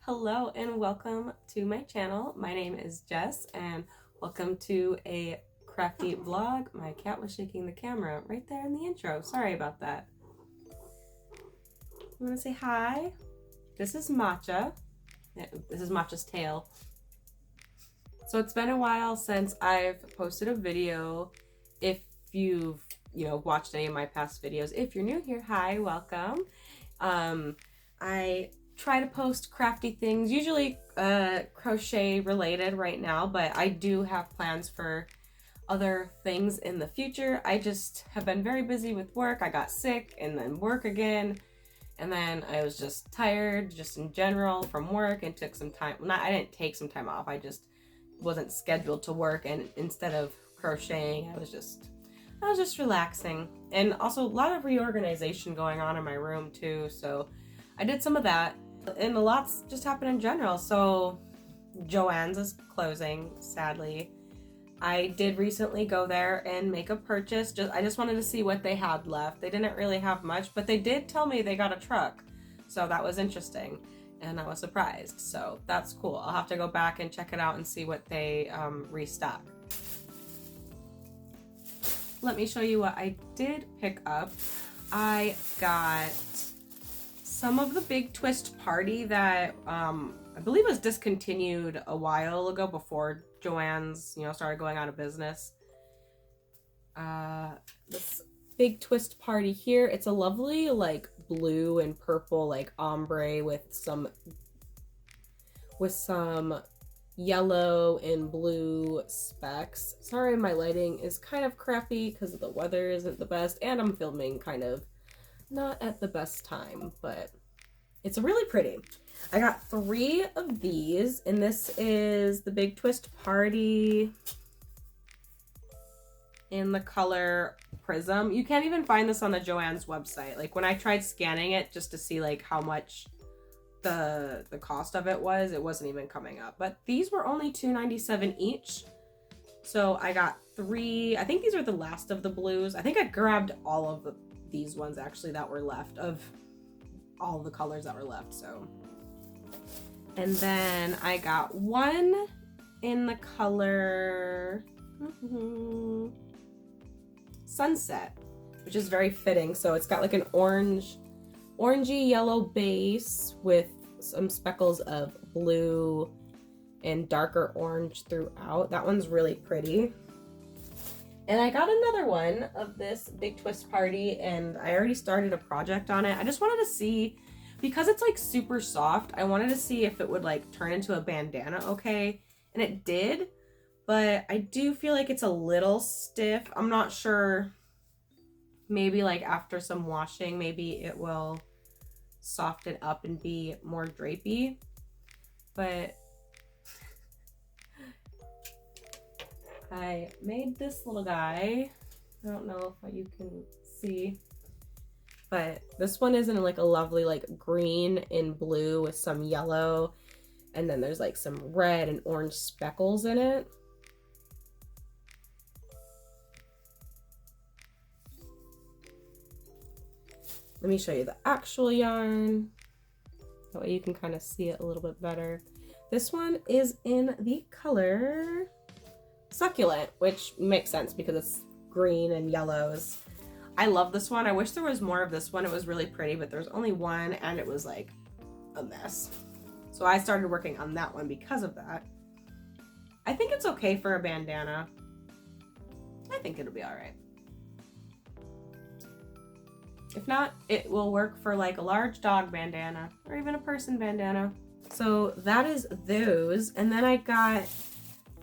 Hello and welcome to my channel. My name is Jess and welcome to a crafty vlog. My cat was shaking the camera right there in the intro. Sorry about that. You want to say hi? This is Matcha. This is Matcha's tail. So it's been a while since I've posted a video. If you've watched any of my past videos, if you're new here, hi, welcome. I try to post crafty things, usually crochet related right now, but I do have plans for other things in the future. I just have been very busy with work. I got sick and then work again, and then I was just tired just in general from work and took some time. Well, I didn't take some time off, I just wasn't scheduled to work, and instead of crocheting I was just relaxing. And also a lot of reorganization going on in my room too, so I did some of that, and a lot's just happened in general. So Joann's is closing, sadly. I did recently go there and make a purchase. I just wanted to see what they had left. They didn't really have much, but they did tell me they got a truck, so that was interesting and I was surprised, so that's cool. I'll have to go back and check it out and see what they restock. Let me show you what I did pick up. I got some of the Big Twist Party that I believe was discontinued a while ago before Joann's started going out of business. This Big Twist Party here, it's a lovely like blue and purple like ombre with some yellow and blue specks. Sorry, my lighting is kind of crappy because the weather isn't the best and I'm filming kind of not at the best time, but it's really pretty. I got 3 of these, and this is the Big Twist Party in the color Prism. You can't even find this on the Joann's website. Like when I tried scanning it just to see like how much the cost of it wasn't even coming up. But these were only $2.97 each. So I got 3. I think these are the last of the blues. I think I grabbed all of these ones actually that were left, of all the colors that were left. So, and then I got one in the color Sunset, which is very fitting. So it's got like an orangey yellow base with some speckles of blue and darker orange throughout. That one's really pretty. And I got another one of this Big Twist Party, and I already started a project on it. I just wanted to see, because it's like super soft, I wanted to see if it would like turn into a bandana okay, and it did, but I do feel like it's a little stiff. I'm not sure, maybe like after some washing, maybe it will soften up and be more drapey, but I made this little guy. I don't know if you can see, but this one is in like a lovely like green and blue with some yellow, and then there's like some red and orange speckles in it. Let me show you the actual yarn, that way you can kind of see it a little bit better. This one is in the color Succulent, which makes sense because it's green and yellows. I love this one. I wish there was more of this one. It was really pretty, but there's only one and it was like a mess. So I started working on that one because of that. I think it's okay for a bandana. I think it'll be all right. If not, it will work for like a large dog bandana or even a person bandana. So that is those. And then I got,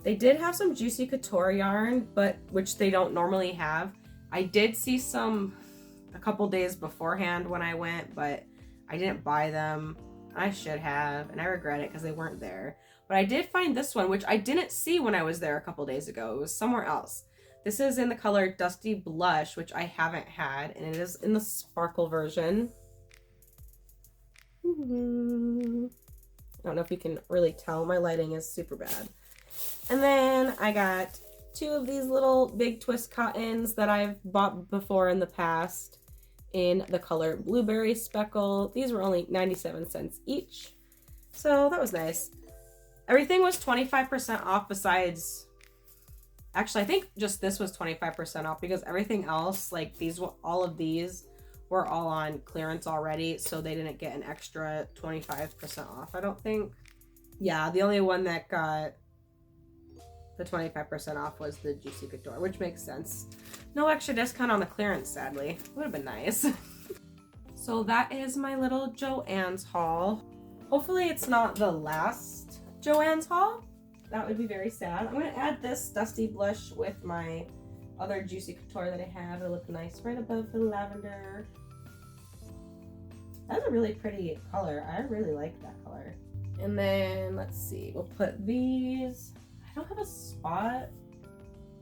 they did have some Juicy Couture yarn, but which they don't normally have. I did see some a couple days beforehand when I went, but I didn't buy them. I should have, and I regret it because they weren't there. But I did find this one, which I didn't see when I was there a couple days ago. It was somewhere else. This is in the color Dusty Blush, which I haven't had, and it is in the sparkle version. I don't know if you can really tell. My lighting is super bad. And then I got 2 of these little Big Twist cottons that I've bought before in the past in the color Blueberry Speckle. These were only 97 cents each. So that was nice. Everything was 25% off besides, actually I think just this was 25% off because everything else, like all of these were all on clearance already, so they didn't get an extra 25% off, I don't think. Yeah, the only one that got the 25% off was the Juicy Couture, which makes sense. No extra discount on the clearance, sadly. Would have been nice. So that is my little Joann's haul. Hopefully it's not the last Joann's haul. That would be very sad. I'm going to add this Dusty Blush with my other Juicy Couture that I have. It'll look nice right above the lavender. That's a really pretty color. I really like that color. And then, let's see, we'll put these. I don't have a spot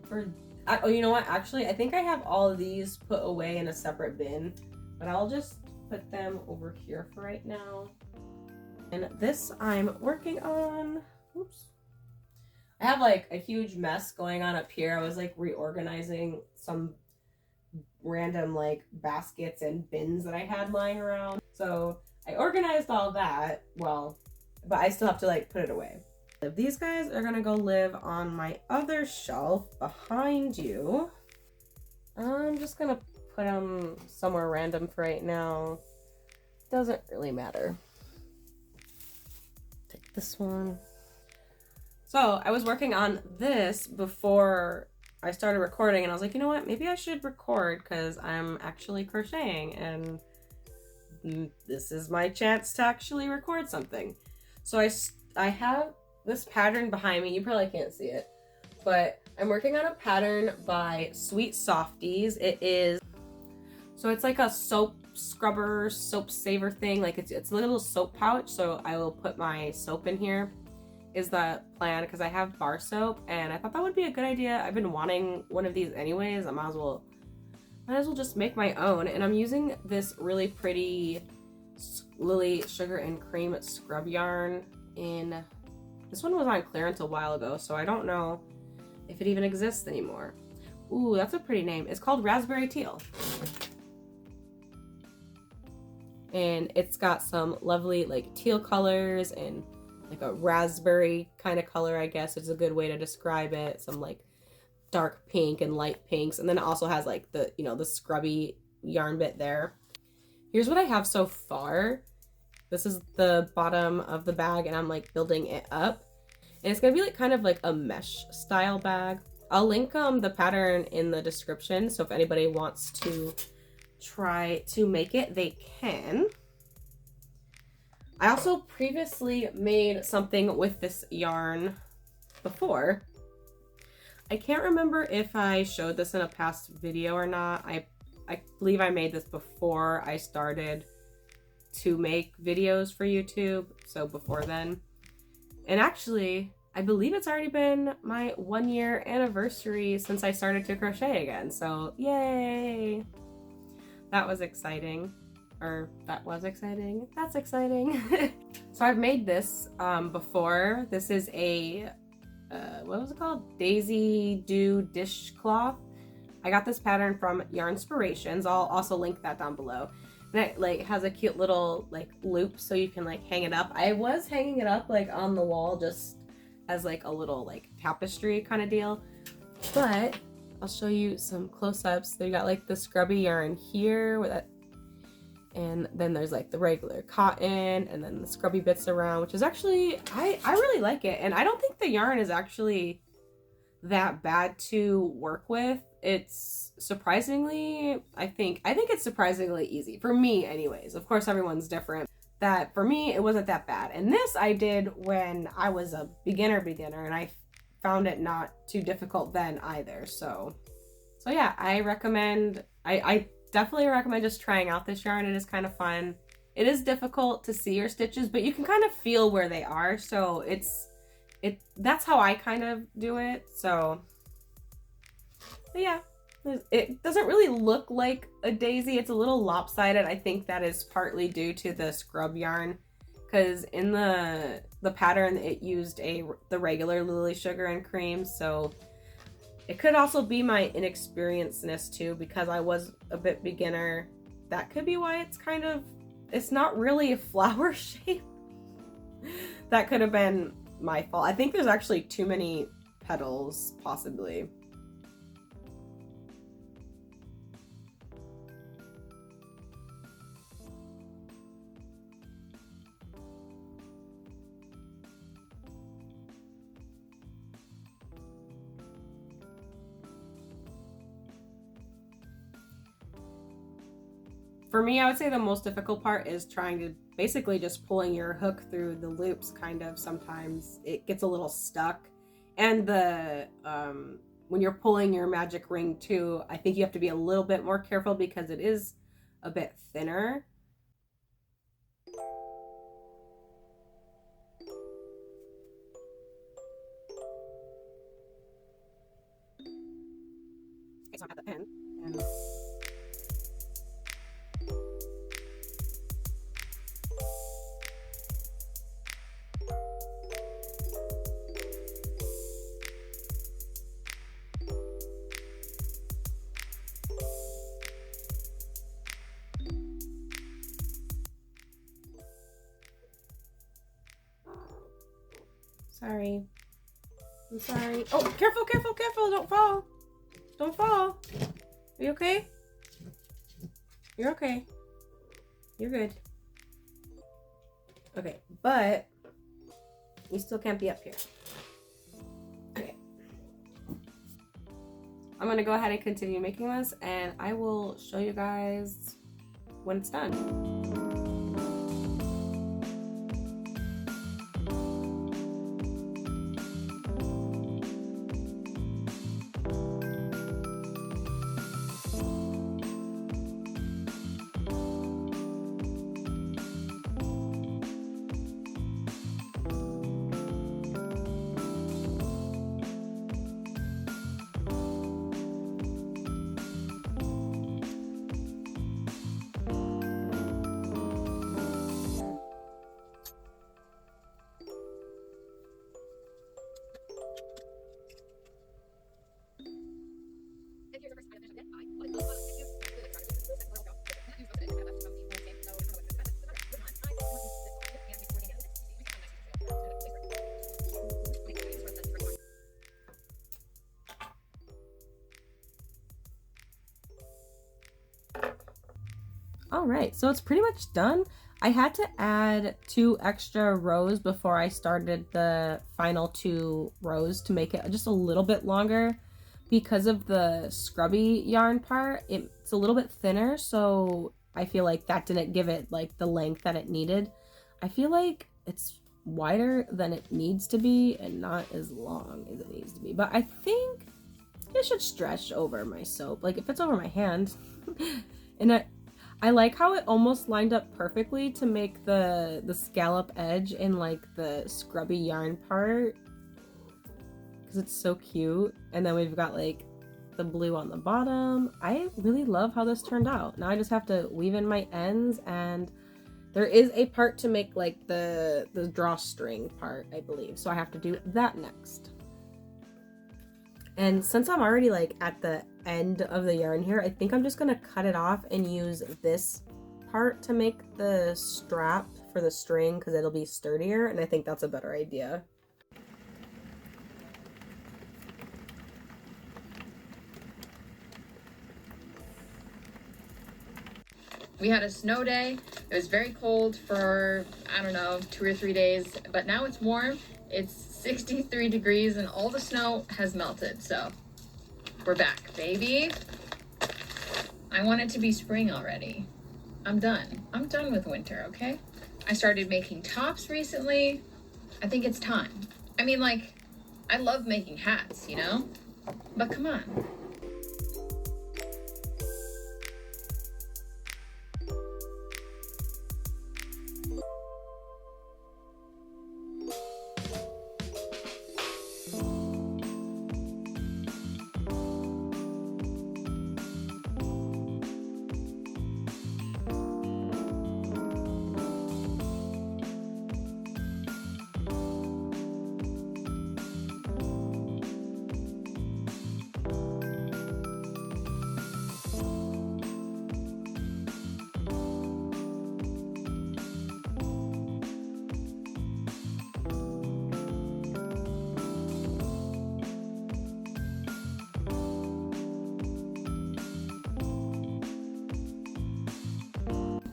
for, oh, you know what? Actually, I think I have all of these put away in a separate bin, but I'll just put them over here for right now. And this I'm working on, oops. I have like a huge mess going on up here. I was like reorganizing some random like baskets and bins that I had lying around. So I organized all that, well, but I still have to like put it away. These guys are gonna go live on my other shelf behind you. I'm just gonna put them somewhere random for right now. Doesn't really matter. Take this one. So I was working on this before I started recording, and I was like, you know what? Maybe I should record because I'm actually crocheting, and this is my chance to actually record something. So I have this pattern behind me. You probably can't see it, but I'm working on a pattern by Sweet Softies. So it's like a soap scrubber, soap saver thing. Like it's a little soap pouch. So I will put my soap in here. Is the plan, because I have bar soap and I thought that would be a good idea. I've been wanting one of these anyways. I might as well just make my own. And I'm using this really pretty Lily Sugar and Cream scrub yarn. This one was on clearance a while ago, so I don't know if it even exists anymore. Ooh, that's a pretty name. It's called Raspberry Teal. And it's got some lovely like teal colors and like a raspberry kind of color, I guess is a good way to describe it. Some like dark pink and light pinks. And then it also has like the, you know, the scrubby yarn bit there. Here's what I have so far. This is the bottom of the bag and I'm like building it up. And it's gonna be like kind of like a mesh style bag. I'll link the pattern in the description. So if anybody wants to try to make it, they can. I also previously made something with this yarn before. I can't remember if I showed this in a past video or not. I believe I made this before I started to make videos for YouTube, so before then. And actually, I believe it's already been my 1-year anniversary since I started to crochet again, so yay! That was exciting. Or that was exciting. That's exciting. So I've made this before. This is a, what was it called? Daisy Do dishcloth. I got this pattern from Yarnspirations. I'll also link that down below. And it like has a cute little like loop so you can like hang it up. I was hanging it up like on the wall just as like a little like tapestry kind of deal. But I'll show you some close-ups. They got like the scrubby yarn here with that. And then there's like the regular cotton and then the scrubby bits around, which is actually, I really like it. And I don't think the yarn is actually that bad to work with. It's surprisingly, I think it's surprisingly easy for me anyways. Of course, everyone's different. That for me, it wasn't that bad. And this I did when I was a beginner and I found it not too difficult then either. So yeah, I recommend, I definitely recommend just trying out this yarn. It is kind of fun. It is difficult to see your stitches, but you can kind of feel where they are. So that's how I kind of do it. So, but yeah, it doesn't really look like a daisy. It's a little lopsided. I think that is partly due to the scrub yarn, because in the pattern it used the regular Lily Sugar and Cream. So it could also be my inexperiencedness too, because I was a bit beginner. That could be why it's not really a flower shape. That could have been my fault. I think there's actually too many petals, possibly. For me, I would say the most difficult part is trying to basically just pulling your hook through the loops, kind of. Sometimes it gets a little stuck. And the when you're pulling your magic ring too, I think you have to be a little bit more careful because it is a bit thinner. Okay, so I'm at the end. And sorry. I'm sorry. Oh, careful, careful, careful. Don't fall. Don't fall. Are you okay? You're okay. You're good. Okay, but you still can't be up here. Okay. I'm gonna go ahead and continue making this, and I will show you guys when it's done. All right, so it's pretty much done. I had to add 2 extra rows before I started the final 2 rows to make it just a little bit longer. Because of the scrubby yarn part, it's a little bit thinner, so I feel like that didn't give it like the length that it needed. I feel like it's wider than it needs to be and not as long as it needs to be, but I think it should stretch over my soap. Like, if it's over my hand. And I like how it almost lined up perfectly to make the scallop edge in like the scrubby yarn part, because it's so cute. And then we've got like the blue on the bottom. I really love how this turned out. Now I just have to weave in my ends, and there is a part to make like the drawstring part, I believe, so I have to do that next. And since I'm already like at the end of the yarn here, I think I'm just gonna cut it off and use this part to make the strap for the string, because it'll be sturdier, and I think that's a better idea. We had a snow day. It was very cold for, I don't know, 2 or 3 days, but now it's warm. It's 63 degrees and all the snow has melted, so we're back, baby. I want it to be spring already. I'm done. I'm done with winter, okay? I started making tops recently. I think it's time. I mean, like, I love making hats, you know? But come on.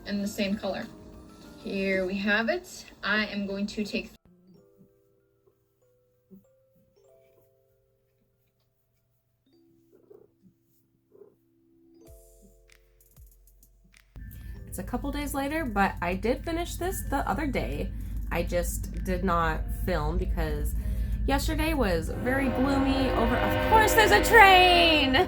in the same color. Here we have it. I am going to take It's a couple days later, but I did finish this the other day. I just did not film because yesterday was very gloomy over. Of course, there's a train!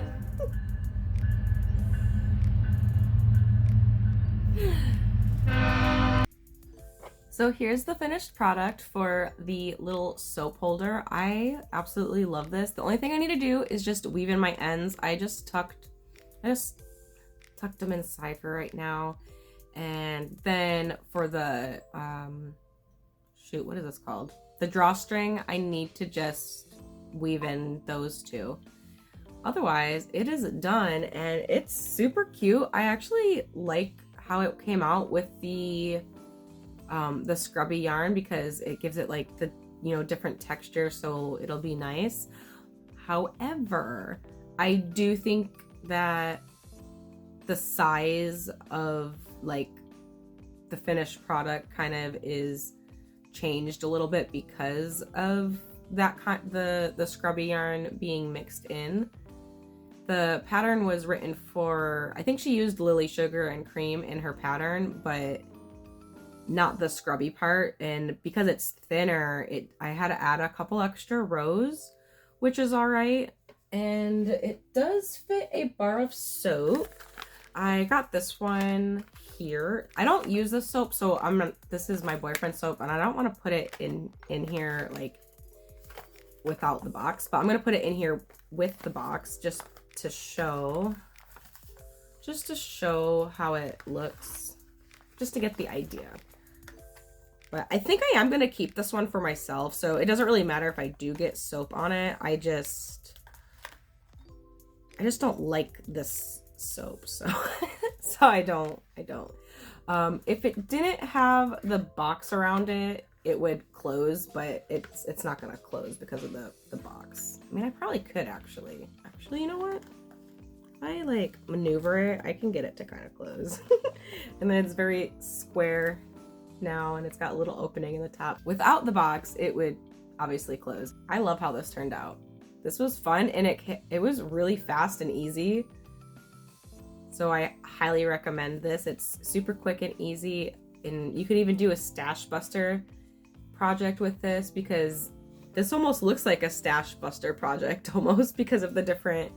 So here's the finished product for the little soap holder. I absolutely love this. The only thing I need to do is just weave in my ends. I just tucked them inside for right now. And then for the, shoot, what is this called? The drawstring, I need to just weave in those two. Otherwise, it is done and it's super cute. I actually like how it came out with the scrubby yarn because it gives it like the, you know, different texture, so it'll be nice. However, I do think that the size of like the finished product kind of is changed a little bit because of that the scrubby yarn being mixed in. The pattern was written for, I think she used lily sugar and cream in her pattern, but not the scrubby part. And because it's thinner, I had to add a couple extra rows, which is all right. And it does fit a bar of soap. I got this one here. I don't use this soap, so this is my boyfriend's soap, and I don't want to put it in here like without the box, but I'm gonna put it in here with the box just to show how it looks, just to get the idea. But I think I am gonna keep this one for myself, so it doesn't really matter if I do get soap on it. I just don't like this soap, so so I don't. If it didn't have the box around it, it would close, but it's not gonna close because of the box. I mean, I probably could actually, you know what? If I like maneuver it, I can get it to kind of close. And then it's very square now, and it's got a little opening in the top. Without the box, it would obviously close. I love how this turned out. This was fun, and it was really fast and easy. So I highly recommend this. It's super quick and easy, and you could even do a stash buster project with this, because this almost looks like a stash buster project almost because of the different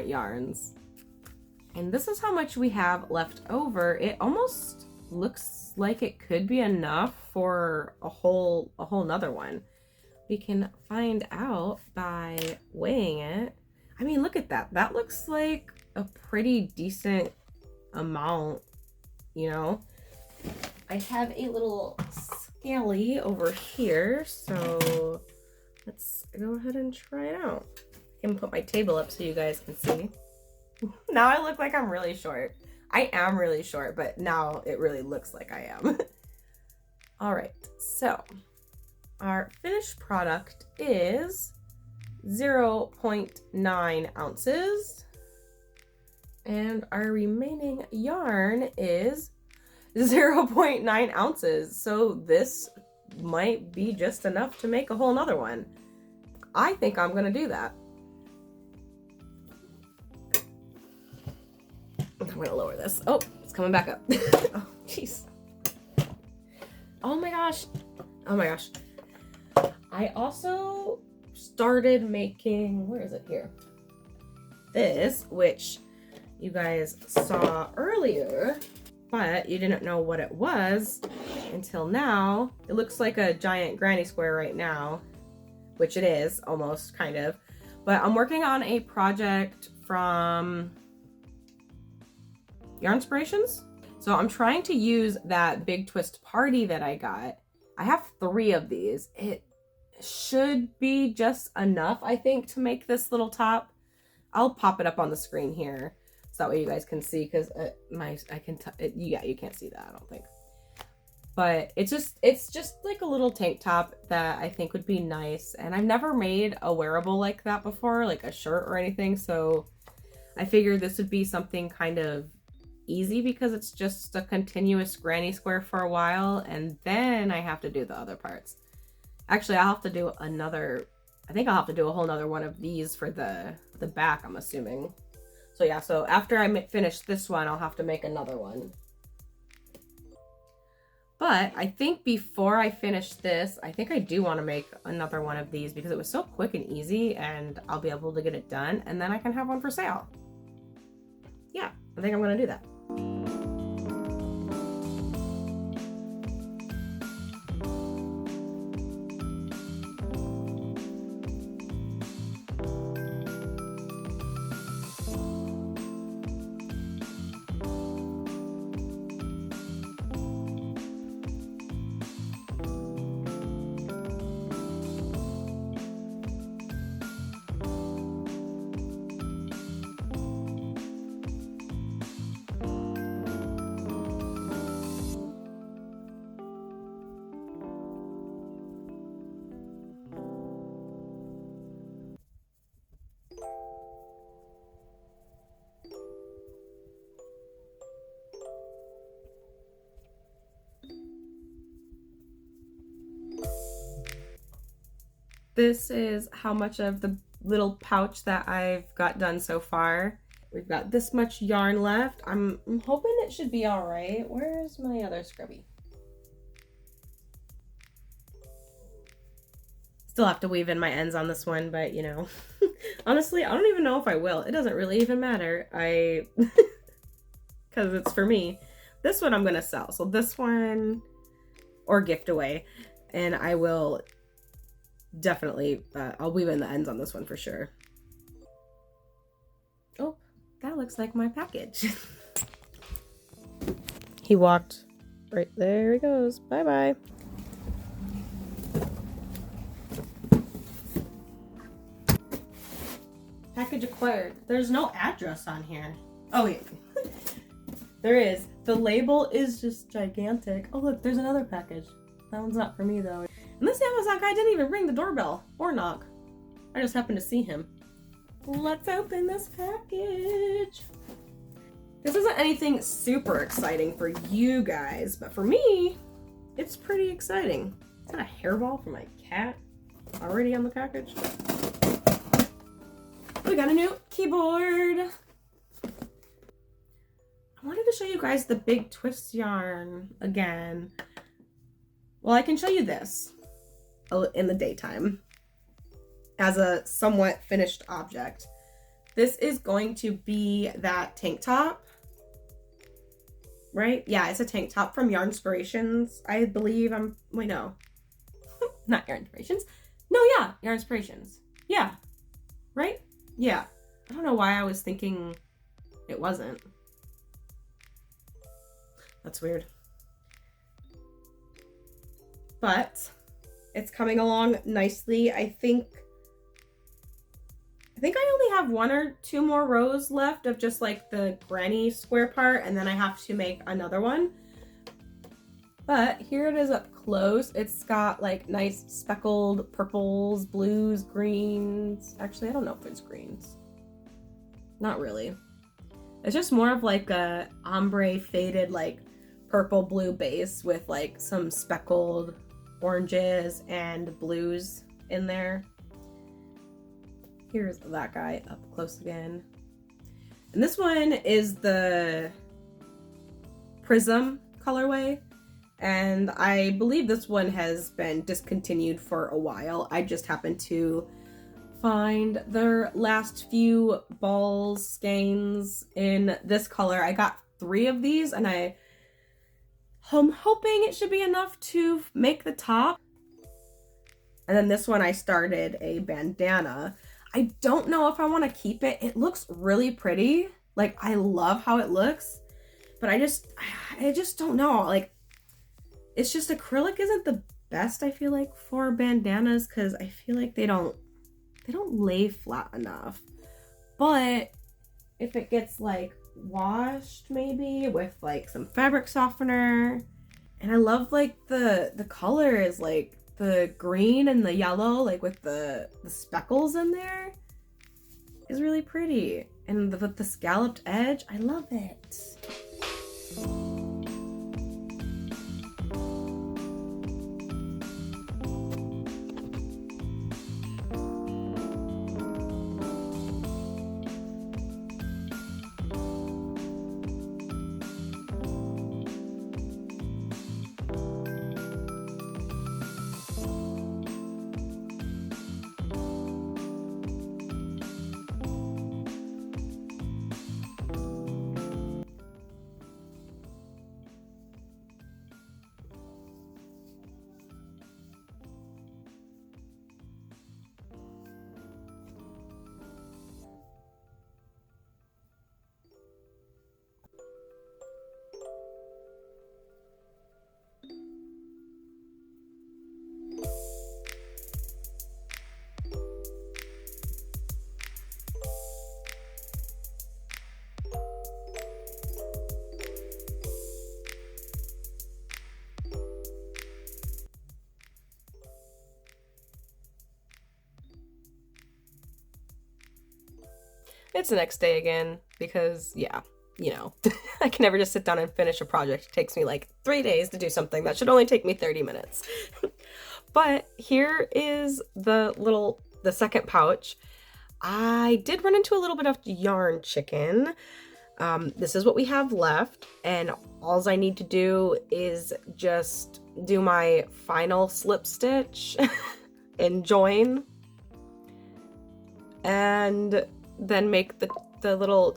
yarns. And this is how much we have left over. It almost looks like it could be enough for a whole nother one. We can find out by weighing it. I mean, look at that. That looks like a pretty decent amount, you know? I have a little scally over here, so let's go ahead and try it out. I can put my table up so you guys can see. Now I look like I'm really short. I am really short, but now it really looks like I am. All right, so our finished product is 0.9 ounces, and our remaining yarn is 0.9 ounces. So this might be just enough to make a whole nother one. I think I'm gonna do that. I'm gonna lower this. Oh, it's coming back up. Oh, jeez. Oh my gosh. Oh my gosh. I also started making, where is it here? This, which you guys saw earlier, but you didn't know what it was until now. It looks like a giant granny square right now, which it is, almost, kind of. But I'm working on a project from Yarnspirations. So I'm trying to use that big twist party that I got. I have 3 of these. It should be just enough, I think, to make this little top. I'll pop it up on the screen here so that way you guys can see, because yeah, you can't see that, I don't think. But it's just like a little tank top that I think would be nice. And I've never made a wearable like that before, like a shirt or anything. So I figured this would be something kind of easy because it's just a continuous granny square for a while, and then I have to do the other parts. Actually, I'll have to do another, I think I'll have to do a whole nother one of these for the back, I'm assuming. So yeah, so after I finish this one, I'll have to make another one. But I think before I finish this, I think I do want to make another one of these because it was so quick and easy, and I'll be able to get it done, and then I can have one for sale. Yeah, I think I'm going to do that. This is how much of the little pouch that I've got done so far. We've got this much yarn left. I'm hoping it should be all right. Where's my other scrubby? Still have to weave in my ends on this one, but you know, honestly, I don't even know if I will. It doesn't really even matter. Because it's for me. This one I'm gonna sell. So this one, or gift away, and I will definitely, I'll weave in the ends on this one for sure. Oh, that looks like my package. He walked right there. He goes. Bye-bye. Package acquired. There's no address on here. Oh, wait. There is. The label is just gigantic. Oh, look, there's another package. That one's not for me, though. And this Amazon guy didn't even ring the doorbell or knock. I just happened to see him. Let's open this package. This isn't anything super exciting for you guys, but for me, it's pretty exciting. Is that a hairball for my cat already on the package? We got a new keyboard. I wanted to show you guys the big twist yarn again. Well, I can show you this in the daytime as a somewhat finished object. This is going to be that tank top, right? Yeah, it's a tank top from Yarn Inspirations, I believe. Wait, no. Not Yarn Inspirations. No, yeah, Yarn Inspirations. Yeah, right? Yeah. I don't know why I was thinking it wasn't. That's weird. But it's coming along nicely. I think I only have 1 or 2 more rows left of just like the granny square part, and then I have to make another one. But here it is up close. It's got like nice speckled purples, blues, greens. Actually, I don't know if it's greens. Not really. It's just more of like a ombre faded like purple blue base with like some speckled oranges and blues in there. Here's that guy up close again. And this one is the Prism colorway. And I believe this one has been discontinued for a while. I just happened to find their last few balls, skeins in this color. I got 3 of these, and I'm hoping it should be enough to make the top. And then this one I started a bandana. I don't know if I want to keep it. It looks really pretty. Like, I love how it looks, but I just don't know. Like, it's just acrylic isn't the best, I feel like, for bandanas, because I feel like they don't lay flat enough. But if it gets like washed maybe with like some fabric softener, and I love like the color is like the green and the yellow, like with the speckles in there, is really pretty. And with the scalloped edge, I love it. It's the next day again because, yeah, you know, I can never just sit down and finish a project. It takes me like 3 days to do something that should only take me 30 minutes. But here is the second pouch. I did run into a little bit of yarn chicken. This is what we have left, and all I need to do is just do my final slip stitch and join, and then make the little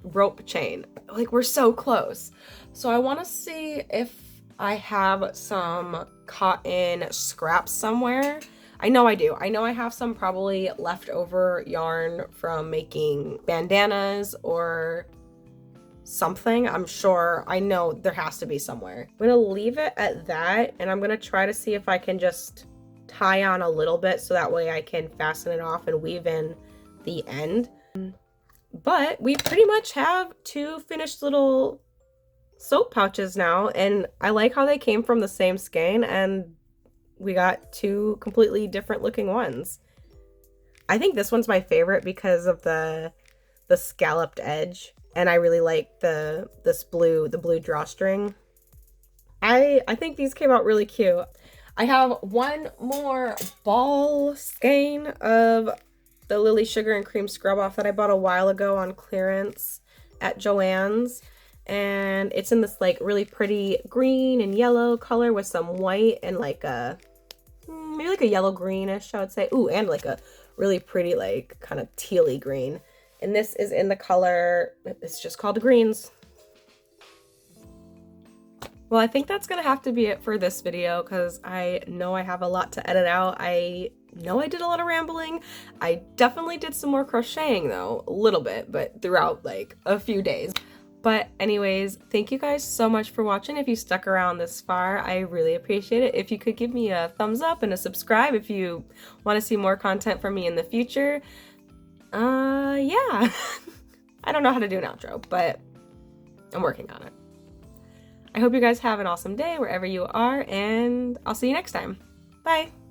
rope chain. Like, we're so close. So I want to see if I have some cotton scraps somewhere. I know I do. I know I have some probably leftover yarn from making bandanas or something. I'm sure. I know there has to be somewhere. I'm gonna leave it at that, and I'm gonna try to see if I can just tie on a little bit so that way I can fasten it off and weave in the end. But we pretty much have 2 finished little soap pouches now, and I like how they came from the same skein and we got 2 completely different looking ones. I think this one's my favorite because of the scalloped edge, and I really like the blue drawstring. I think these came out really cute. I have one more ball skein of the Lily Sugar and Cream Scrub Off that I bought a while ago on clearance at Joann's, and it's in this like really pretty green and yellow color with some white and like a maybe like a yellow greenish, I would say. Ooh, and like a really pretty like kind of tealy green. And this is in the color, it's just called Greens. Well, I think that's gonna have to be it for this video because I know I have a lot to edit out. I know I did a lot of rambling. I definitely did some more crocheting though, a little bit, but throughout like a few days. But anyways, thank you guys so much for watching. If you stuck around this far, I really appreciate it. If you could give me a thumbs up and a subscribe if you want to see more content from me in the future. Yeah. I don't know how to do an outro, but I'm working on it. I hope you guys have an awesome day wherever you are, and I'll see you next time. Bye!